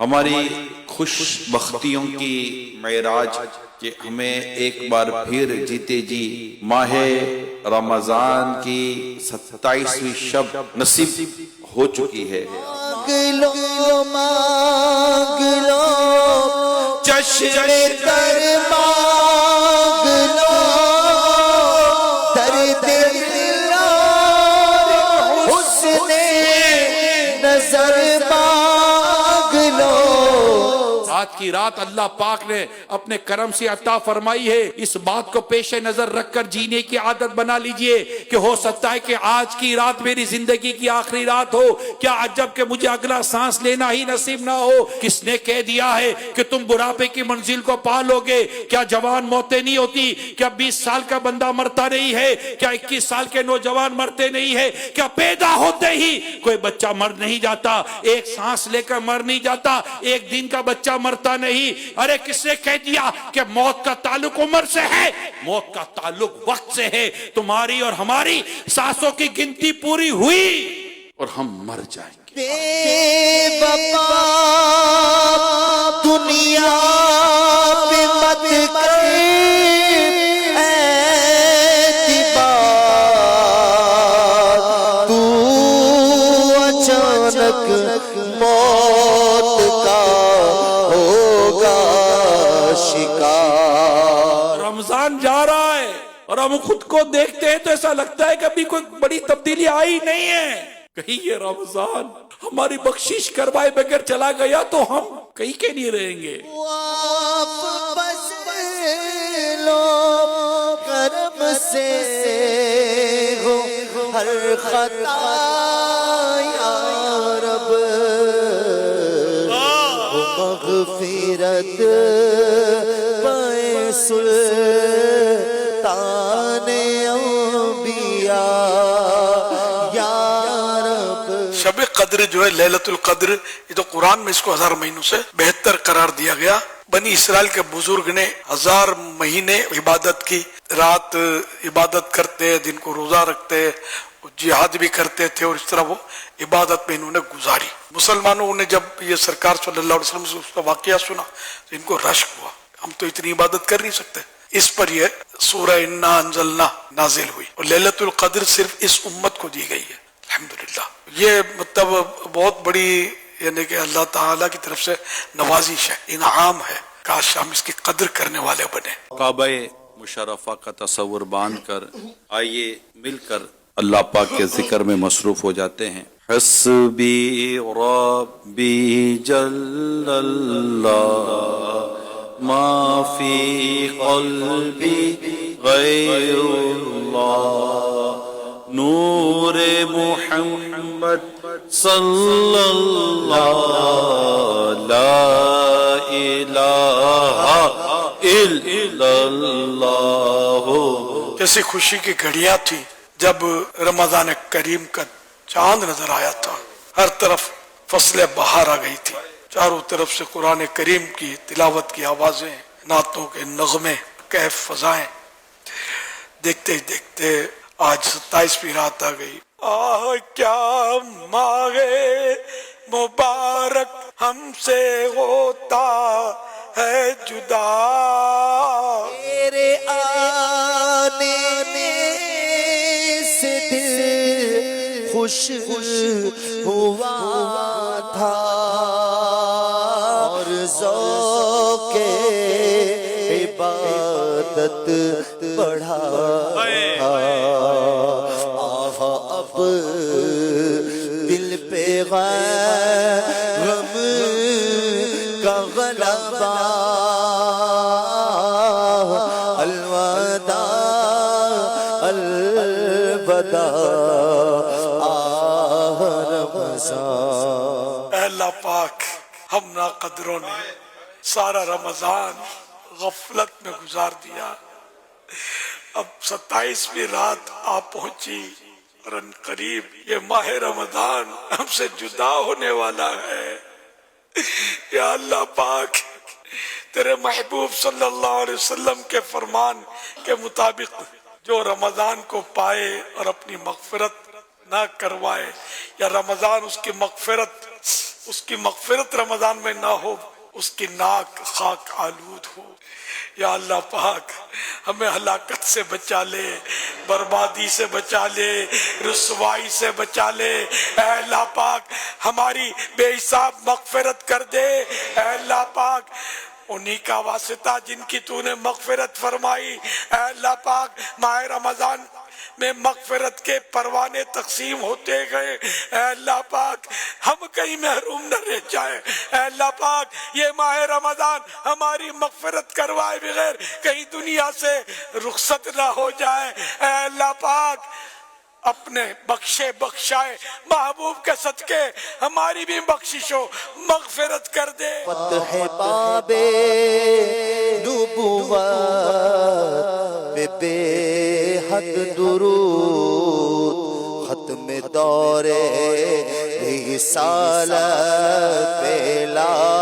ہماری خوش بختیوں کی معراج کہ ہمیں ایک بار پھر جیتے جی ماہ رمضان کی 27ویں شب نصیب ہو چکی ہے۔ مانگ لو چشم تر مانگ لو، درد دل اور حسن نظر مانگ لو۔ آج کی رات اللہ پاک نے اپنے کرم سے عطا فرمائی ہے، اس بات کو پیش نظر رکھ کر جینے کی عادت بنا لیجئے کہ ہو سکتا ہے کہ آج کی رات میری زندگی کی آخری رات ہو۔ کیا عجب کہ مجھے اگلا سانس لینا ہی نصیب نہ ہو۔ کس نے کہہ دیا ہے کہ تم بڑھاپے کی منزل کو پا لو گے؟ کیا جوان موتیں نہیں ہوتی؟ کیا 20 سال کا بندہ مرتا نہیں ہے؟ کیا 21 سال کے نوجوان مرتے نہیں ہے؟ کیا پیدا ہوتے ہی کوئی بچہ مر نہیں جاتا؟ ایک سانس لے کر مر نہیں جاتا؟ ایک دن کا بچہ مرتا نہیں؟ ارے کس نے کہہ دیا کہ موت کا تعلق عمر سے ہے؟ موت کا تعلق وقت سے ہے۔ تمہاری اور ہماری سانسوں کی گنتی پوری ہوئی اور ہم مر جائیں گے۔ بے وفا دنیا پہ مت کر اعتبار، تو اچانک موت کا ہوگا شکار۔ رمضان جا رہا ہے اور ہم خود کو دیکھتے ہیں تو ایسا لگتا ہے کہ ابھی کوئی بڑی تبدیلی آئی نہیں ہے۔ کہیں یہ رمضان ہماری بخشش کروائے بغیر چلا گیا تو ہم کہیں کے نہیں رہیں گے۔ واپس لو کرم سے ہو ہر خطا یا رب، مغفرت پائے سلطان انبیاء یا رب۔ شب قدر جو ہے لیلۃ القدر، یہ تو قرآن میں اس کو 1000 مہینوں سے بہتر قرار دیا گیا۔ بنی اسرائیل کے بزرگ نے 1000 مہینے عبادت کی، رات عبادت کرتے، دن کو روزہ رکھتے، جہاد بھی کرتے تھے، اور اس طرح وہ عبادت میں انہوں نے گزاری۔ مسلمانوں نے جب یہ سرکار صلی اللہ علیہ وسلم سے اس کا واقعہ سنا تو ان کو رشک ہوا، ہم تو اتنی عبادت کر نہیں سکتے۔ اس پر یہ سورہ انا انزلنا نازل ہوئی، اور لیلۃ القدر صرف اس امت کو دی گئی ہے، الحمدللہ۔ یہ مطلب بہت بڑی یعنی کہ اللہ تعالیٰ کی طرف سے نوازش ہے، انعام ہے، کاش ہم اس کی قدر کرنے والے بنے۔ کعبہ مشرفہ کا تصور باندھ کر آئیے مل کر اللہ پاک کے ذکر میں مصروف ہو جاتے ہیں۔ حسبی ربی جل اللہ ما فی قلبی غیر اللہ، نور محمد صلی اللہ لا الہ الا اللہ۔ کیسی خوشی کی گھڑیاں تھی جب رمضان کریم کا چاند نظر آیا تھا، ہر طرف فصل بہار آ گئی تھی، چاروں طرف سے قرآن کریم کی تلاوت کی آوازیں، نعتوں کے نغمے، کیف فضائیں۔ دیکھتے ہی دیکھتے آج 27ویں رات آ گئی۔ کیا ماہ مبارک ہم سے ہوتا ہے جدا، تیرے آنے سے دل خوش ہوا تھا، اور ذوق عبادت بڑھا تھا۔ اب دل پہ غم کا غلبہ، الوداع الوداع رمضان۔ اے اللہ پاک، ہم نا قدروں نے سارا رمضان غفلت میں گزار دیا، اب 27ویں رات آ پہنچی، اور ان قریب یہ ماہ رمضان ہم سے جدا ہونے والا ہے۔ یا اللہ پاک، تیرے محبوب صلی اللہ علیہ وسلم کے فرمان کے مطابق جو رمضان کو پائے اور اپنی مغفرت نہ کروائے، یا رمضان اس کی مغفرت اس کی مغفرت رمضان میں نہ ہو، اس کی ناک خاک آلود ہو۔ یا اللہ پاک ہمیں ہلاکت سے بچا لے، بربادی سے بچا لے، رسوائی سے بچا لے۔ اے اللہ پاک ہماری بے حساب مغفرت کر دے۔ اے اللہ پاک انہی کا واسطہ جن کی تو نے مغفرت فرمائی، اے اللہ پاک ماہ رمضان میں مغفرت کے پروانے تقسیم ہوتے گئے۔ اے اللہ پاک ہم کہیں محروم نہ رہ جائیں۔ اے اللہ پاک یہ ماہ رمضان ہماری مغفرت کروائے بغیر کہیں دنیا سے رخصت نہ ہو جائے۔ اے اللہ پاک اپنے بخشائے محبوب کے صدقے ہماری بھی بخشش و مغفرت کر دے۔ فتح باب نبوت پہ بے حد درود، ختم دور رسالت پہ لا